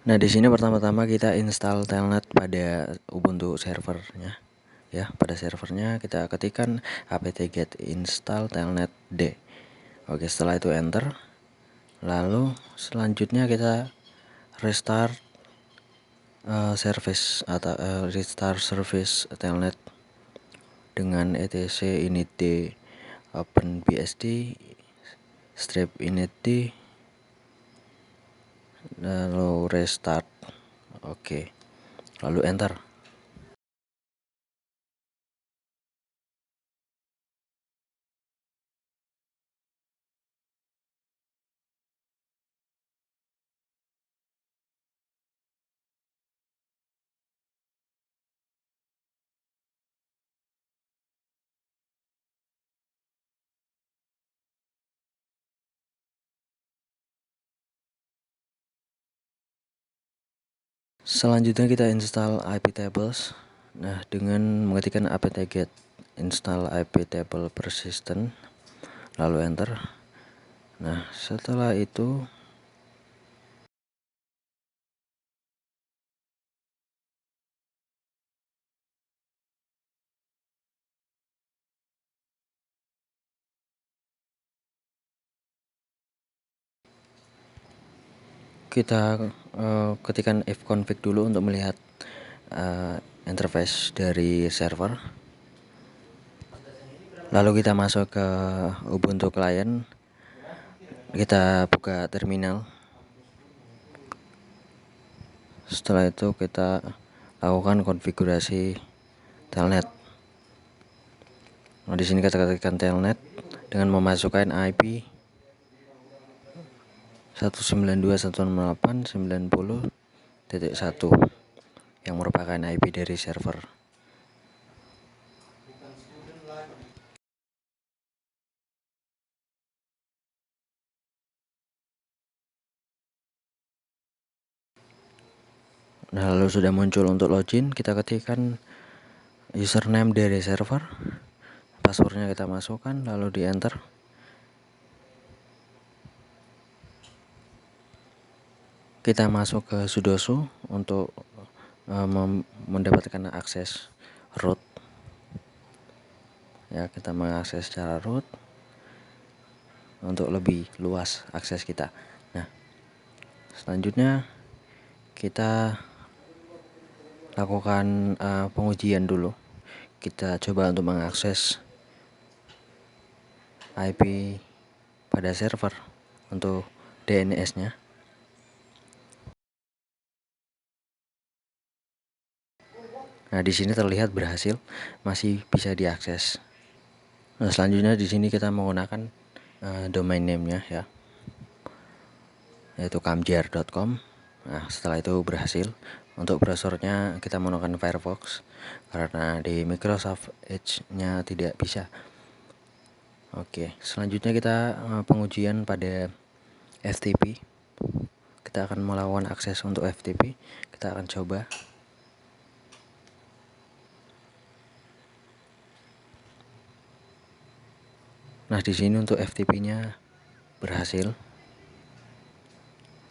Nah, di sini pertama-tama kita install telnet pada Ubuntu servernya. Ya, pada servernya kita ketikkan apt-get install telnet d. Oke, setelah itu enter. Lalu selanjutnya kita restart service atau restart service telnet dengan etc initd openbsd strip initd lalu restart. Oke, lalu enter. Selanjutnya kita install iptables. Nah, dengan mengetikkan apt-get install iptable persistent lalu enter. Nah, setelah itu kita ketikkan fconfig dulu untuk melihat interface dari server. Lalu kita masuk ke Ubuntu client, kita buka terminal. Setelah itu kita lakukan konfigurasi telnet. Nah, di sini kita ketikkan telnet dengan memasukkan IP 192.168.90.1 yang merupakan IP dari server. Nah, lalu sudah muncul untuk login, kita ketikkan username dari server, passwordnya kita masukkan, lalu di enter. Kita masuk ke sudoku untuk mendapatkan akses root. Ya, kita mengakses secara root untuk lebih luas akses kita. Nah, selanjutnya kita lakukan pengujian dulu. Kita coba untuk mengakses IP pada server untuk DNS-nya. Nah, di sini terlihat berhasil, masih bisa diakses. Nah, selanjutnya di sini kita menggunakan domain name-nya ya, yaitu kamjar.com. Nah, setelah itu berhasil. Untuk browsernya kita menggunakan Firefox karena di Microsoft Edge-nya tidak bisa. Oke, selanjutnya kita pengujian pada FTP. Kita akan melakukan akses untuk FTP. Kita akan coba. Nah, di sini untuk FTP-nya berhasil.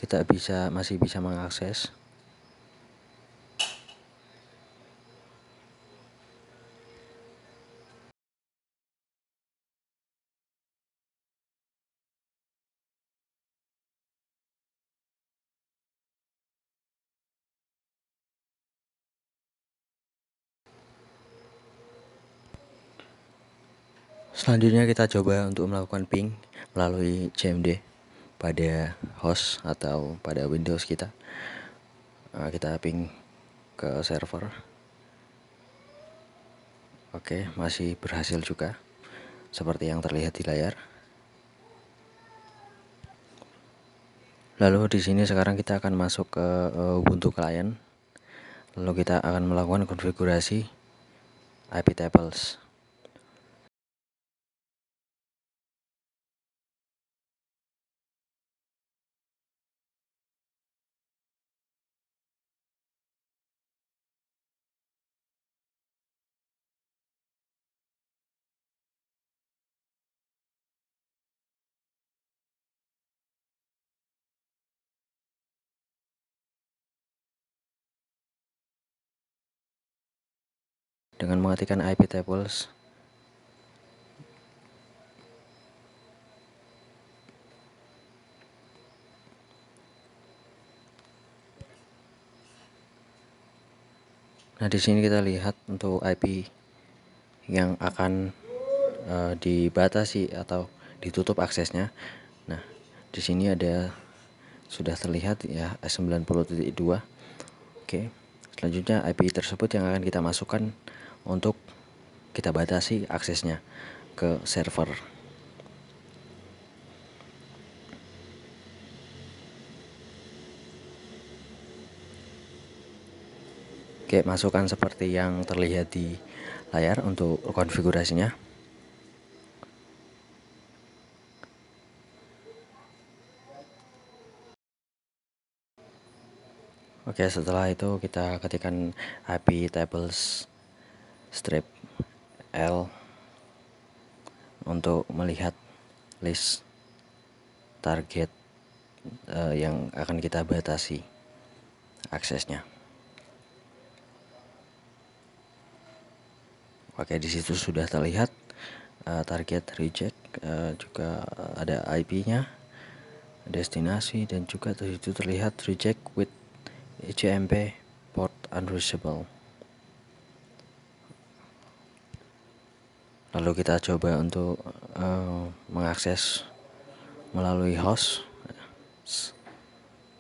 Kita masih bisa mengakses. Selanjutnya kita coba untuk melakukan ping melalui cmd pada host atau pada Windows kita. Kita ping ke server. Oke, masih berhasil juga seperti yang terlihat di layar. Lalu di sini sekarang kita akan masuk ke Ubuntu client. Lalu kita akan melakukan konfigurasi iptables. dengan mengetikkan IP tables. Nah, di sini kita lihat untuk IP yang akan dibatasi atau ditutup aksesnya. Nah, di sini ada sudah terlihat ya 90.2. Oke. Selanjutnya IP tersebut yang akan kita masukkan untuk kita batasi aksesnya ke server. Oke, masukkan seperti yang terlihat di layar untuk konfigurasinya. Oke, setelah itu kita ketikkan IP tables strip L untuk melihat list target yang akan kita batasi aksesnya. Oke, di situ sudah terlihat target reject, juga ada IP-nya, destinasi, dan juga di situ terlihat reject with HTTP port unreachable. Lalu kita coba untuk mengakses melalui host.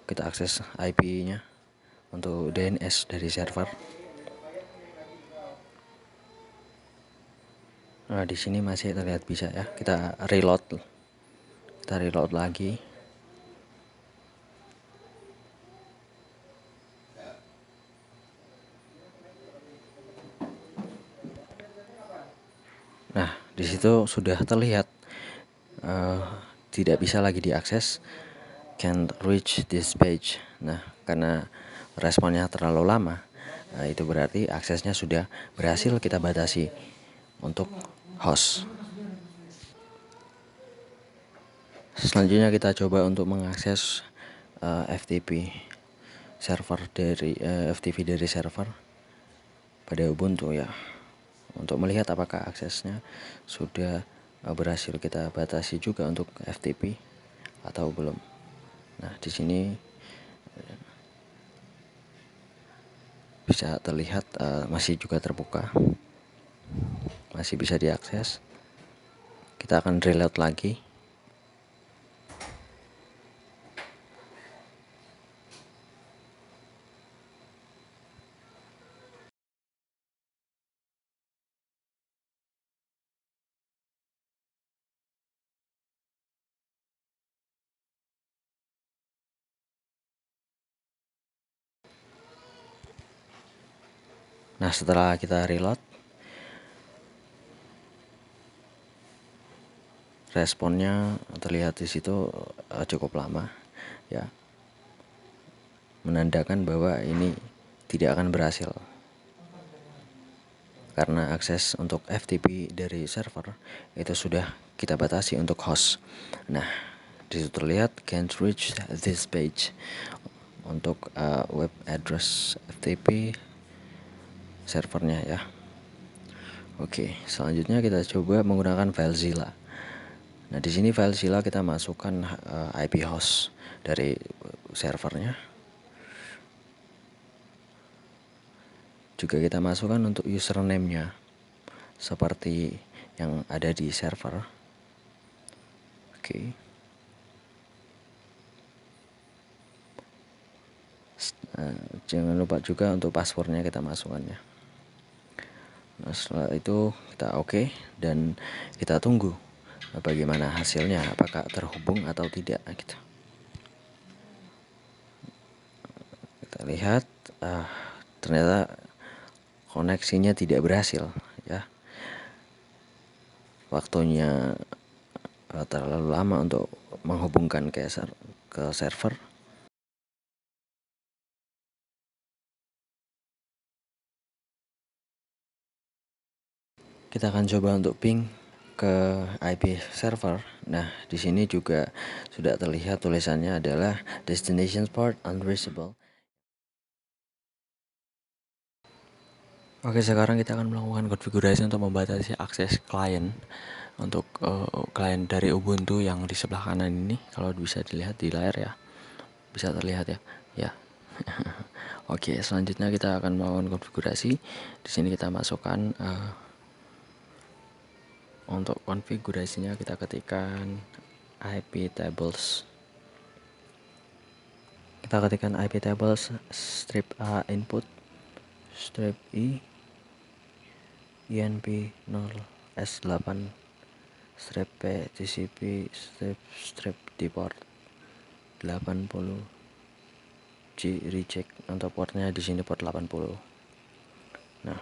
Kita akses IP-nya untuk DNS dari server. Nah, di sini masih terlihat bisa ya. Kita reload lagi. Nah, di situ sudah terlihat tidak bisa lagi diakses, can't reach this page. Nah, karena responnya terlalu lama, itu berarti aksesnya sudah berhasil kita batasi untuk host. Selanjutnya kita coba untuk mengakses FTP server dari FTP dari server pada Ubuntu ya, untuk melihat apakah aksesnya sudah berhasil kita batasi juga untuk FTP atau belum. Nah, di sini bisa terlihat masih juga terbuka, masih bisa diakses. Kita akan reload lagi. Nah, setelah kita reload, responnya terlihat di situ cukup lama ya, menandakan bahwa ini tidak akan berhasil karena akses untuk FTP dari server itu sudah kita batasi untuk host. Nah, di situ terlihat can't reach this page untuk web address FTP servernya ya. Oke, selanjutnya kita coba menggunakan FileZilla. Nah, di sini FileZilla kita masukkan IP host dari servernya. Juga kita masukkan untuk username-nya seperti yang ada di server. Oke. Jangan lupa juga untuk passwordnya kita masukkannya. Nah, setelah itu kita oke, dan kita tunggu bagaimana hasilnya, apakah terhubung atau tidak gitu. Kita lihat ternyata koneksinya tidak berhasil ya. Waktunya terlalu lama untuk menghubungkan ke server. Kita akan coba untuk ping ke IP server. Nah, di sini juga sudah terlihat tulisannya adalah destination port unreachable. Oke, sekarang kita akan melakukan konfigurasi untuk membatasi akses klien untuk klien dari Ubuntu yang di sebelah kanan ini. Kalau bisa dilihat di layar ya, bisa terlihat ya. Ya. Oke, selanjutnya kita akan melakukan konfigurasi. Di sini kita masukkan untuk konfigurasinya kita ketikkan IP tables. Kita ketikkan IP tables strip A input, strip I INP 0 S8, strip P TCP, strip di port 80 G reject untuk portnya di sini port 80. Nah,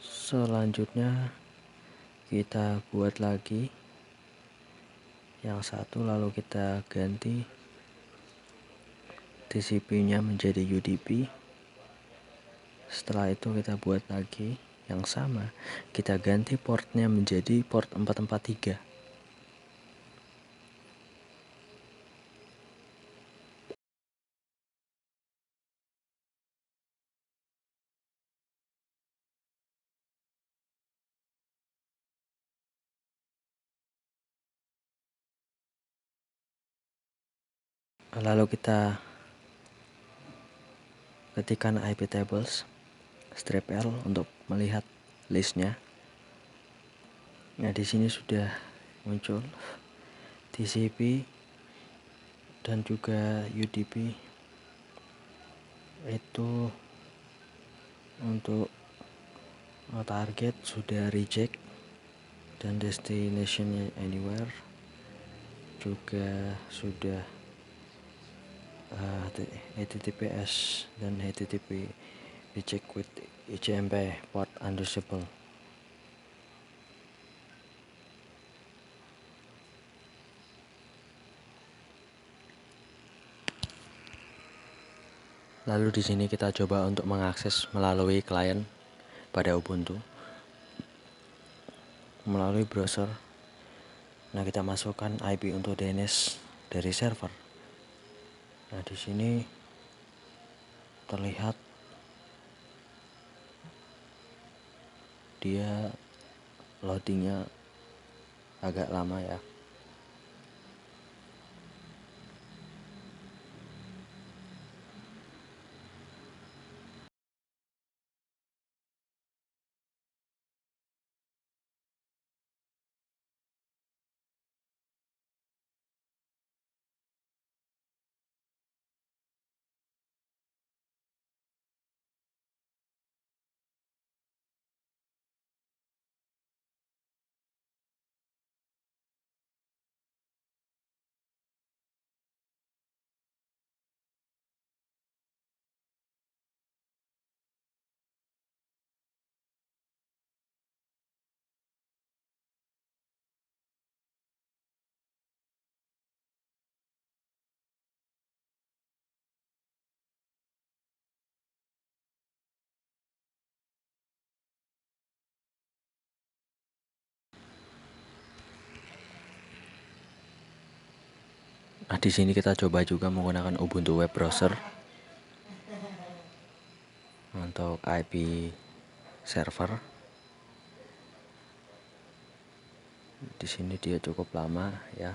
selanjutnya kita buat lagi yang satu, lalu kita ganti TCP-nya menjadi UDP. Setelah itu kita buat lagi yang sama, kita ganti portnya menjadi port 443. Lalu kita ketikkan IP tables strip L untuk melihat listnya. Nah, di sini sudah muncul TCP dan juga UDP. Itu untuk target sudah reject dan destination anywhere juga sudah HTTPS dan HTTP reject with ICMP port unreachable. Lalu di sini kita coba untuk mengakses melalui klien pada Ubuntu melalui browser. Nah, kita masukkan IP untuk DNS dari server. Nah, di sini terlihat dia loadingnya agak lama ya. Nah, di sini kita coba juga menggunakan Ubuntu web browser untuk IP server. Di sini dia cukup lama ya.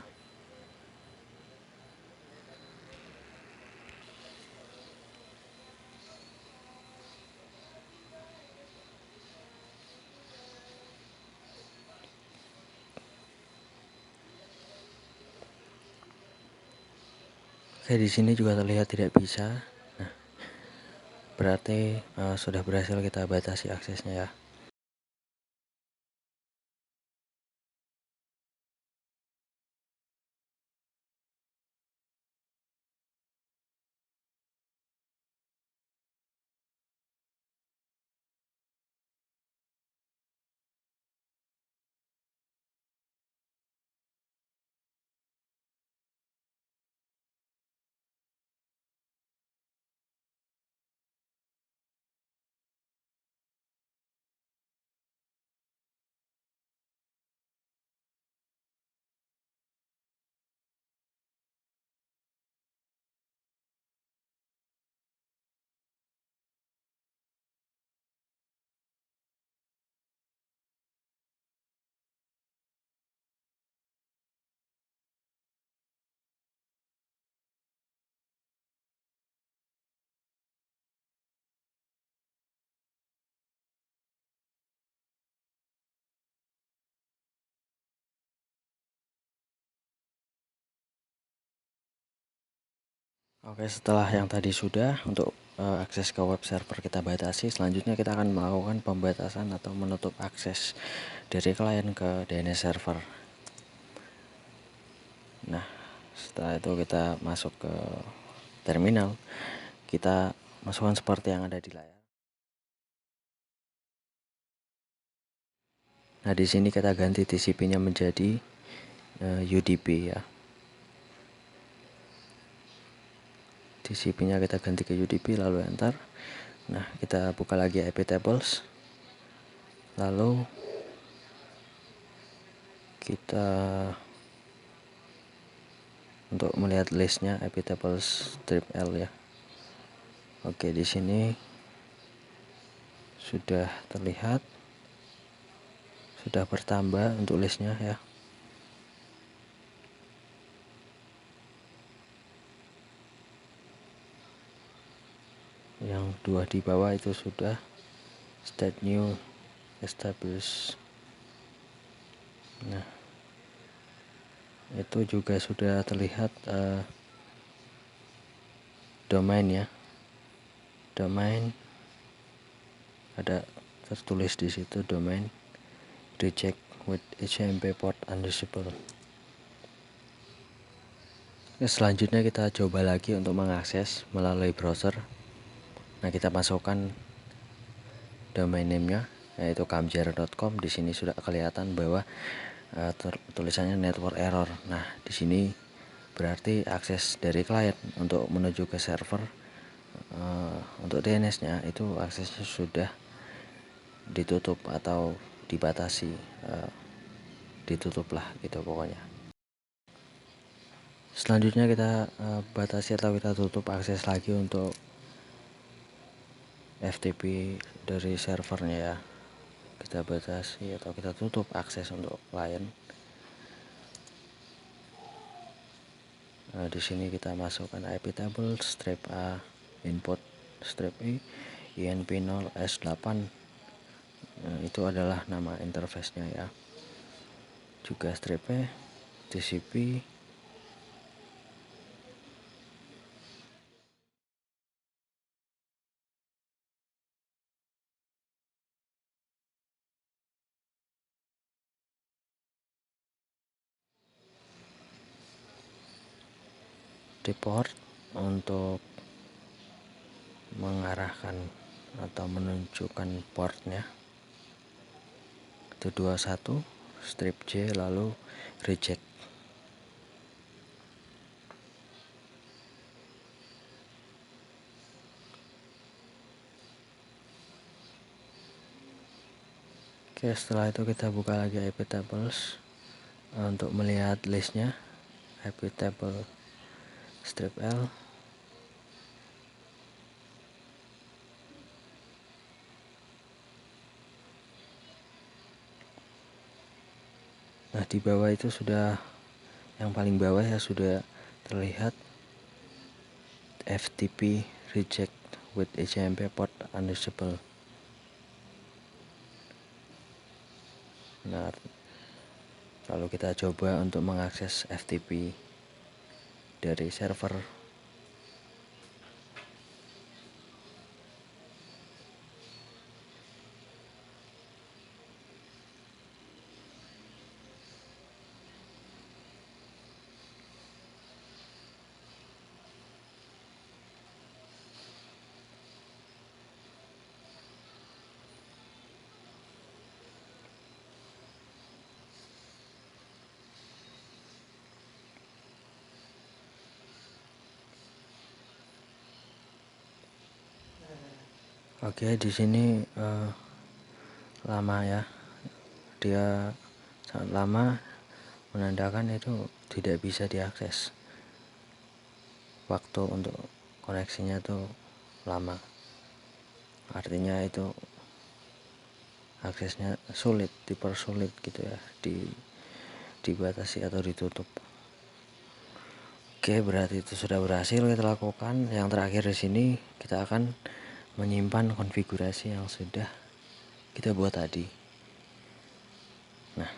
Oke, di sini juga terlihat tidak bisa. Nah, berarti sudah berhasil kita batasi aksesnya ya. Oke, setelah yang tadi sudah untuk akses ke web server kita batasi, selanjutnya kita akan melakukan pembatasan atau menutup akses dari klien ke DNS server. Nah, setelah itu kita masuk ke terminal, kita masukkan seperti yang ada di layar. Nah, di sini kita ganti TCP-nya menjadi UDP ya. TCP-nya kita ganti ke UDP, lalu enter. Nah, kita buka lagi IP tables, lalu kita untuk melihat listnya IP tables strip L ya. Oke, di sini sudah terlihat, sudah bertambah untuk listnya ya. Yang dua di bawah itu sudah start new establish. Nah, itu juga sudah terlihat domain ya. Domain ada tertulis di situ, domain reject with HTTP port unusable. Selanjutnya kita coba lagi untuk mengakses melalui browser. Nah, kita masukkan domain name-nya yaitu kamjar.com. Di sini sudah kelihatan bahwa tulisannya network error. Nah, di sini berarti akses dari klien untuk menuju ke server untuk DNS-nya itu aksesnya sudah ditutup atau dibatasi, ditutup lah gitu pokoknya. Selanjutnya kita batasi atau kita tutup akses lagi untuk FTP dari servernya ya. Kita batasi atau kita tutup akses untuk klien. Di sini kita masukkan IP table strip A input strip E INP0 S8. Itu adalah nama interface-nya ya. Juga strip E TCP di port untuk mengarahkan atau menunjukkan portnya itu 21 strip J lalu reject. Oke, setelah itu kita buka lagi IP tables untuk melihat listnya. IP table strip L. Nah, di bawah itu sudah, yang paling bawah ya sudah terlihat FTP reject with HTTP port unusable. Nah, lalu kita coba untuk mengakses FTP dari server. Oke, di sini lama ya, dia sangat lama, menandakan itu tidak bisa diakses. Waktu untuk koneksinya tuh lama, artinya itu aksesnya sulit, dipersulit gitu ya, dibatasi atau ditutup. Oke, berarti itu sudah berhasil kita lakukan. Yang terakhir di sini kita akan menyimpan konfigurasi yang sudah kita buat tadi. Nah,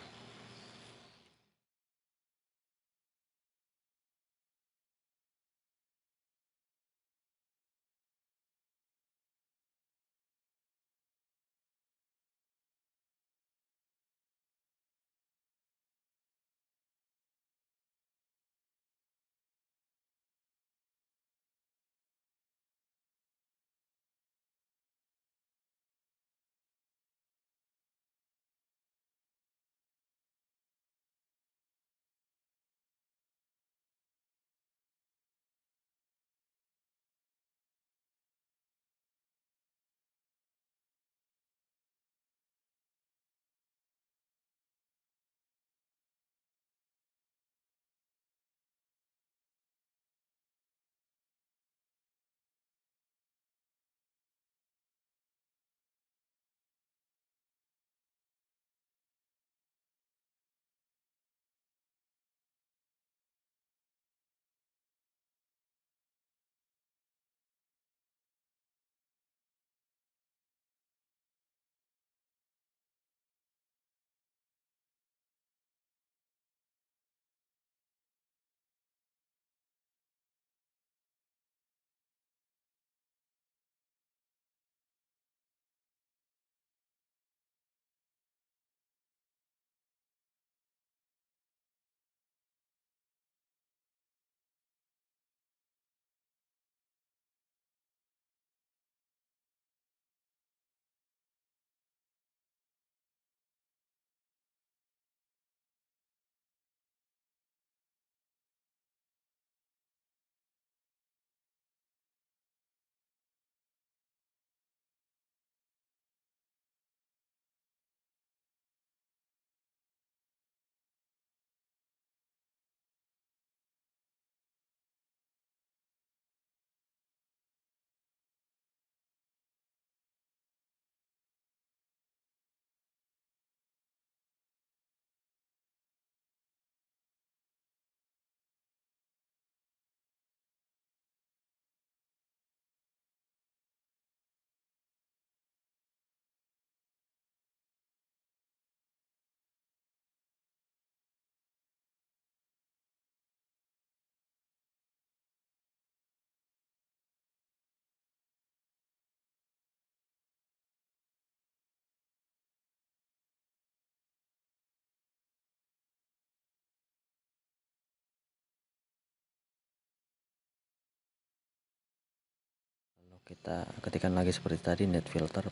kita ketikkan lagi seperti tadi, net filter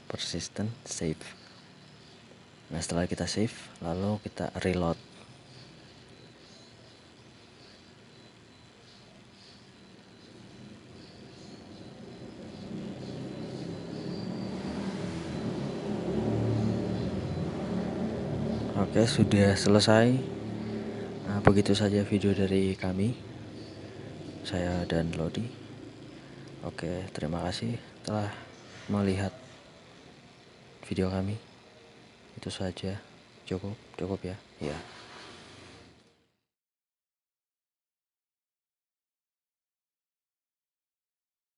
persistent save. Nah, setelah kita save, lalu kita reload. Oke, sudah selesai. Nah, begitu saja video dari kami, saya dan Lodi. Oke, terima kasih telah melihat video kami. Itu saja, cukup ya. Ya.